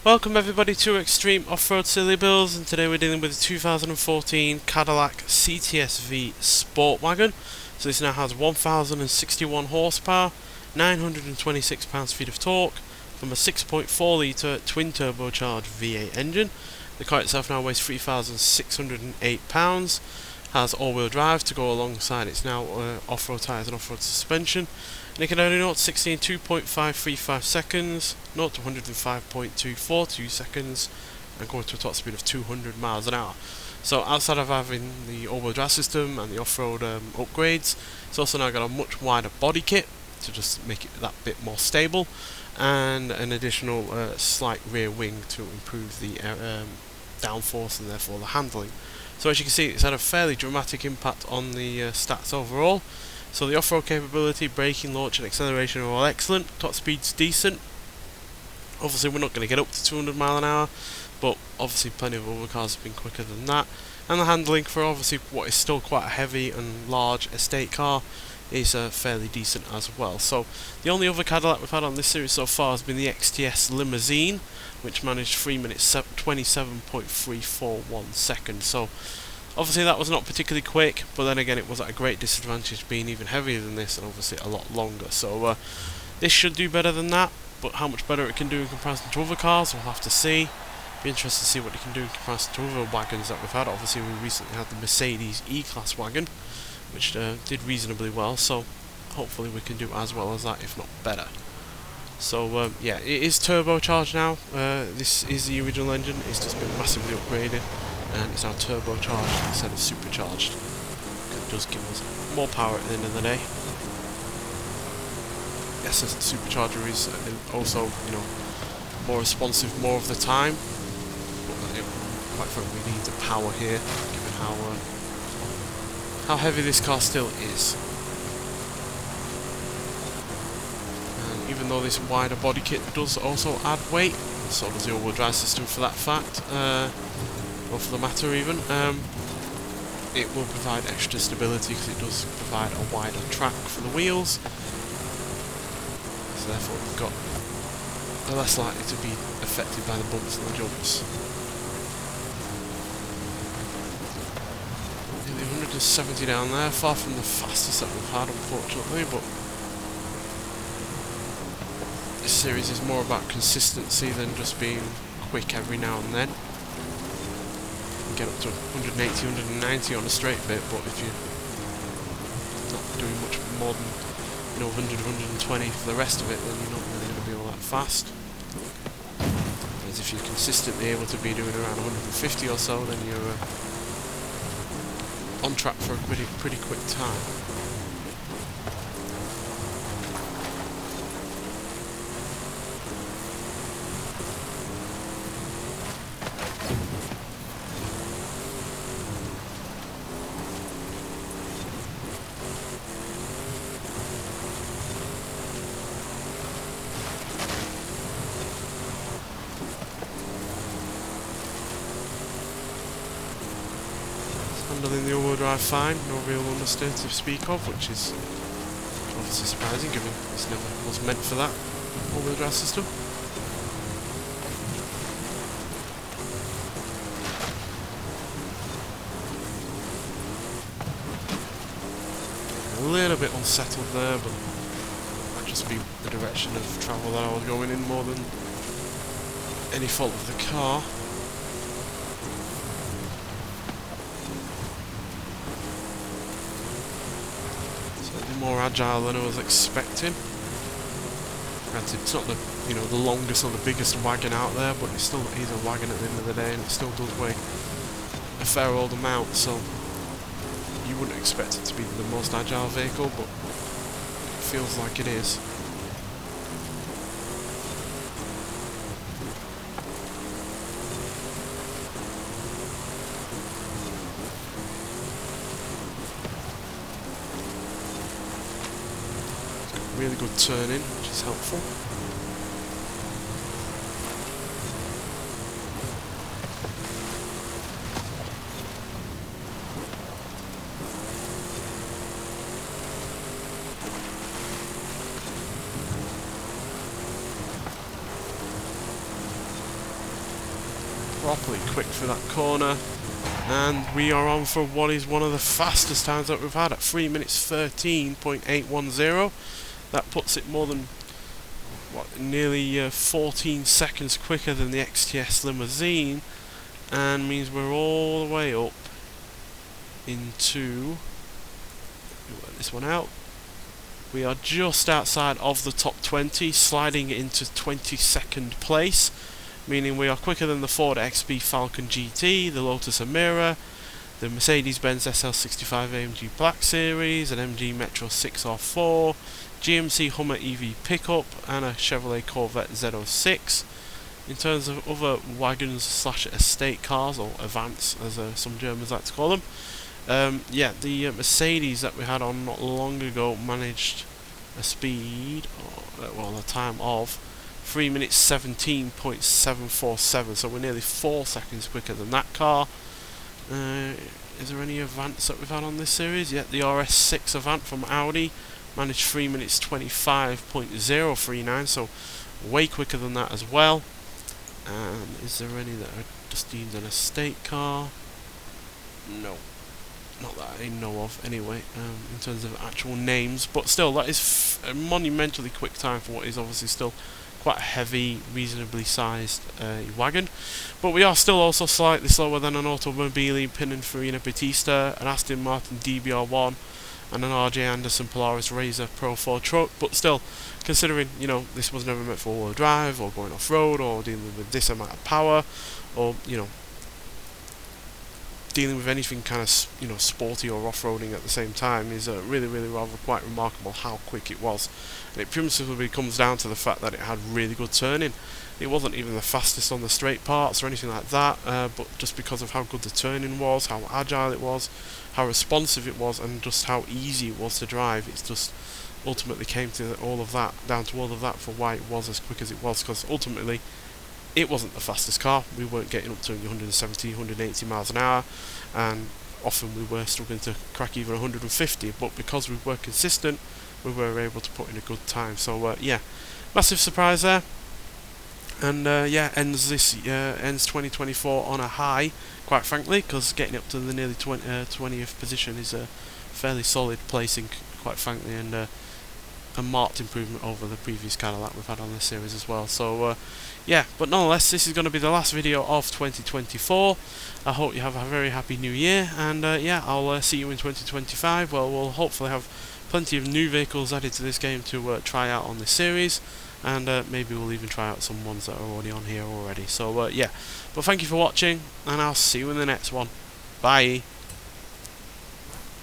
Welcome everybody to Extreme Off-Road Silly Bills, and today we're dealing with the 2014 Cadillac CTS-V Sport Wagon. So this now has 1061 horsepower, 926 pounds-feet of torque from a 6.4 litre twin turbocharged V8 engine. The car itself now weighs 3,608 pounds, has all-wheel drive to go alongside its now off-road tyres and off-road suspension. And it can only 0 to 60 in 2.535 seconds, 0 to 105.242 seconds, and going to a top speed of 200 miles an hour. So outside of having the all-wheel drive system and the off-road upgrades, it's also now got a much wider body kit to just make it that bit more stable, and an additional slight rear wing to improve the downforce and therefore the handling. So as you can see, it's had a fairly dramatic impact on the stats overall. So the off-road capability, braking, launch and acceleration are all excellent. Top speed's decent. Obviously we're not going to get up to 200 mile an hour, but obviously plenty of other cars have been quicker than that. And the handling for obviously what is still quite a heavy and large estate car is fairly decent as well. So the only other Cadillac we've had on this series so far has been the XTS limousine, which managed 3 minutes 27.341 seconds. So obviously that was not particularly quick, but then again it was at a great disadvantage being even heavier than this and obviously a lot longer. So this should do better than that, but how much better it can do in comparison to other cars we'll have to see. Be interested to see what it can do in comparison to other wagons that we've had. Obviously we recently had the Mercedes E-Class wagon, which did reasonably well, so hopefully we can do as well as that, if not better. So yeah, it is turbocharged now. This is the original engine, it's just been massively upgraded and it's now turbocharged instead of supercharged. It does give us more power at the end of the day. Yes, the supercharger is also, you know, more responsive more of the time, but quite frankly we need the power here, given how heavy this car still is. And even though this wider body kit does also add weight, so does the all-wheel drive system for that fact, or for the matter even, it will provide extra stability because it does provide a wider track for the wheels, so therefore they're less likely to be affected by the bumps and the jumps. 170 down there, far from the fastest that we've had unfortunately, but this series is more about consistency than just being quick every now and then. You can get up to 180, 190 on a straight bit, but if you're not doing much more than 100, 120 for the rest of it, then you're not really going to be all that fast. Whereas if you're consistently able to be doing around 150 or so, then you're on track for a pretty quick time. Handling the all-wheel drive fine, no real understeer to speak of, which is obviously surprising given this never was meant for that all-wheel drive system. A little bit unsettled there, but that might just be the direction of travel that I was going in more than any fault of the car. More agile than I was expecting. Granted, it's not the the longest or the biggest wagon out there, but it still is a wagon at the end of the day, and it still does weigh a fair old amount. So you wouldn't expect it to be the most agile vehicle, but it feels like it is. Really good turning, which is helpful. properly quick through that corner. And we are on for what is one of the fastest times that we've had at 3 minutes 13.810. That puts it more than, what, nearly 14 seconds quicker than the XTS limousine, and means we're all the way up into, work this one out, we are just outside of the top 20, sliding into 22nd place, meaning we are quicker than the Ford XB Falcon GT, the Lotus Emira, the Mercedes-Benz SL65 AMG Black Series, an MG Metro 6R4, GMC Hummer EV pickup, and a Chevrolet Corvette Z06. In terms of other wagons slash estate cars, or Avants as some Germans like to call them, yeah, the Mercedes that we had on not long ago managed a speed, well, a time of 3 minutes 17.747, so we're nearly 4 seconds quicker than that car. Is there any Avants that we've had on this series? Yeah, the RS6 Avant from Audi managed 3 minutes 25.039, so way quicker than that as well. Is there any that are just deemed an estate car? No. Not that I know of, anyway, in terms of actual names, but still, that is a monumentally quick time for what is obviously still quite a heavy, reasonably sized wagon. But we are still also slightly slower than an Automobili Pininfarina Battista, an Aston Martin DBR1, and an RJ Anderson Polaris Razor Pro 4 truck, but still, considering, you know, this was never meant for all-wheel drive, or going off-road, or dealing with this amount of power, or, you know, dealing with anything kind of, you know, sporty or off-roading at the same time, is really rather quite remarkable how quick it was. And it principally comes down to the fact that it had really good turning. It wasn't even the fastest on the straight parts or anything like that, but just because of how good the turning was, how agile it was, how responsive it was, and just how easy it was to drive, it's just ultimately came to all of that, down to all of that for why it was as quick as it was, because ultimately it wasn't the fastest car. We weren't getting up to 170, 180 miles an hour, and often we were struggling to crack even 150, but because we were consistent, we were able to put in a good time. So yeah, massive surprise there, and yeah, ends 2024 on a high, quite frankly, because getting up to the nearly 20th position is a fairly solid placing, quite frankly, and a marked improvement over the previous Cadillac we've had on this series as well. So yeah, but nonetheless, this is going to be the last video of 2024. I hope you have a very happy new year, and yeah, I'll see you in 2025. Well, we'll hopefully have plenty of new vehicles added to this game to try out on this series, and maybe we'll even try out some ones that are already on here already. So yeah, but thank you for watching, and I'll see you in the next one. Bye.